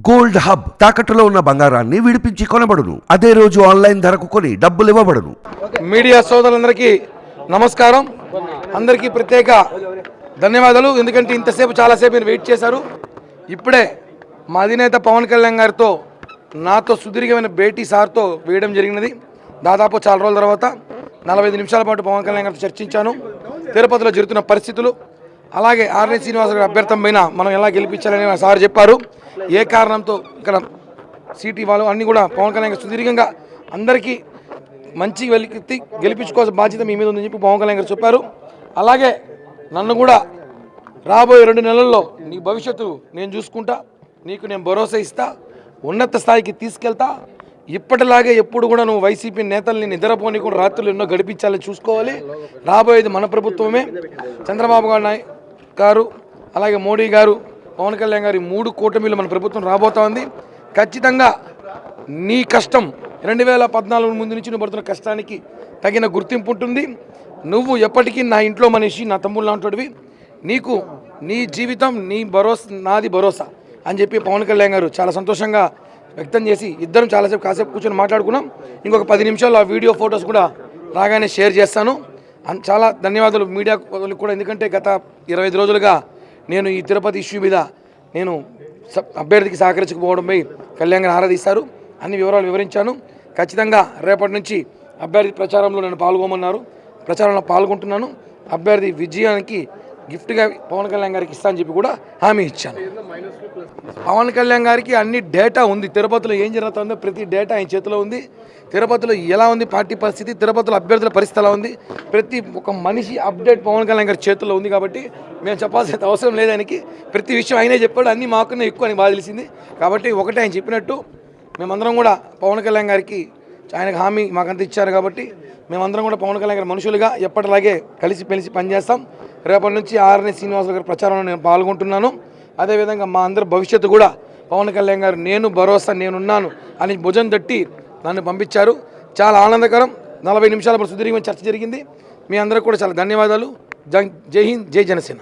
Gold hub తాకట్టులో ఉన్న బంగారాన్ని విడిపించి కొనబడును. అదే రోజు ఆన్లైన్ ధరకు కొని డబ్బులు ఇవ్వబడును. మీడియా సోదరులందరికీ నమస్కారం. అందరికీ ప్రత్యేక ధన్యవాదాలు. ఎందుకంటే ఇంతసేపు చాలాసేపు మీరు వెయిట్ చేశారు. ఇప్పుడే మా అధినేత పవన్ కళ్యాణ్ గారితో నాతో సుదీర్ఘమైన భేటీ సార్తో వేయడం జరిగినది. దాదాపు చాలా రోజుల తర్వాత 45 నిమిషాల పాటు పవన్ కళ్యాణ్ గారితో చర్చించాను. తిరుపతిలో జరుగుతున్న పరిస్థితులు, అలాగే ఆర్ఎన్ శ్రీనివాస్ గారి అభ్యర్థం పైన మనం ఎలా గెలిపించాలని సార్ చెప్పారు. ఏ కారణంతో ఇక్కడ సీట్ ఇవ్వాలి అన్నీ కూడా పవన్ కళ్యాణ్ గారు సుదీర్ఘంగా అందరికీ మంచి గెలిపించుకోవాల్సిన బాధ్యత మీ మీద ఉందని చెప్పి పవన్ కళ్యాణ్ గారు చెప్పారు. అలాగే నన్ను కూడా రాబోయే 2 నెలల్లో నీ భవిష్యత్తు నేను చూసుకుంటా, నీకు నేను భరోసా ఇస్తా, ఉన్నత స్థాయికి తీసుకెళ్తా. ఇప్పటిలాగే ఎప్పుడు కూడా నువ్వు వైసీపీ నేతల్ని నిద్రపోని కూడా రాత్రులు ఎన్నో గడిపించాలని చూసుకోవాలి. రాబోయేది మన ప్రభుత్వమే. చంద్రబాబు గారు అలాగే మోడీ గారు, పవన్ కళ్యాణ్ గారి 3 కూటమిలు మన ప్రభుత్వం రాబోతా ఉంది. ఖచ్చితంగా నీ కష్టం 2014 ముందు నుంచి నువ్వు పడుతున్న కష్టానికి తగిన గుర్తింపు ఉంటుంది. నువ్వు ఎప్పటికీ నా ఇంట్లో మనిషి, నా తమ్ముళ్ళు లాంటివి. నీకు నీ జీవితం నీ భరోసా, నాది భరోసా అని చెప్పి పవన్ కళ్యాణ్ గారు చాలా సంతోషంగా వ్యక్తం చేసి ఇద్దరం కాసేపు కూర్చొని మాట్లాడుకున్నాం. ఇంకొక 10 నిమిషాల్లో ఆ వీడియో ఫొటోస్ కూడా రాగానే షేర్ చేస్తాను. చాలా ధన్యవాదాలు మీడియా కూడా. ఎందుకంటే గత 25 రోజులుగా నేను ఈ తిరుపతి ఇష్యూ మీద నేను అభ్యర్థికి సహకరించకపోవడంపై కళ్యాణ్ గారు ఆరాధిస్తారు. అన్ని వివరాలు వివరించాను. ఖచ్చితంగా రేపటి నుంచి అభ్యర్థి ప్రచారంలో నేను పాల్గొమన్నారు. ప్రచారంలో పాల్గొంటున్నాను. అభ్యర్థి విజయానికి గిఫ్ట్గా పవన్ కళ్యాణ్ గారికి ఇస్తా అని చెప్పి కూడా హామీ ఇచ్చాను. పవన్ కళ్యాణ్ గారికి అన్ని డేటా ఉంది. తిరుపతిలో ఏం జరుగుతుందో ప్రతి డేటా ఆయన చేతిలో ఉంది. తిరుపతిలో ఎలా ఉంది పార్టీ పరిస్థితి, తిరుపతిలో అభ్యర్థుల పరిస్థితి ఎలా ఉంది, ప్రతి ఒక్క మనిషి అప్డేట్ పవన్ కళ్యాణ్ గారి చేతుల్లో ఉంది. కాబట్టి మేము చెప్పాల్సిన అవసరం లేదు. ఆయనకి ప్రతి విషయం ఆయనే చెప్పాడు. అన్నీ మాకునే ఎక్కువ అని బాగా తెలిసింది. కాబట్టి ఒకటే ఆయన చెప్పినట్టు మేమందరం కూడా పవన్ కళ్యాణ్ గారికి ఆయనకు హామీ మాకంతా ఇచ్చారు. కాబట్టి మేమందరం కూడా పవన్ కళ్యాణ్ గారి మనుషులుగా ఎప్పటిలాగే కలిసి పనిచేస్తాం. రేపటి నుంచి ఆర్ఎన్ శ్రీనివాస్ గారి ప్రచారంలో నేను పాల్గొంటున్నాను. అదేవిధంగా మా అందరి భవిష్యత్తు కూడా పవన్ కళ్యాణ్ గారు నేను భరోసా నేనున్నాను అని భుజం తట్టి నన్ను పంపించారు. చాలా ఆనందకరం. 40 నిమిషాల సుదీర్ఘమైన చర్చ జరిగింది. మీ అందరికీ కూడా చాలా ధన్యవాదాలు. జై హింద్, జై జనసేన.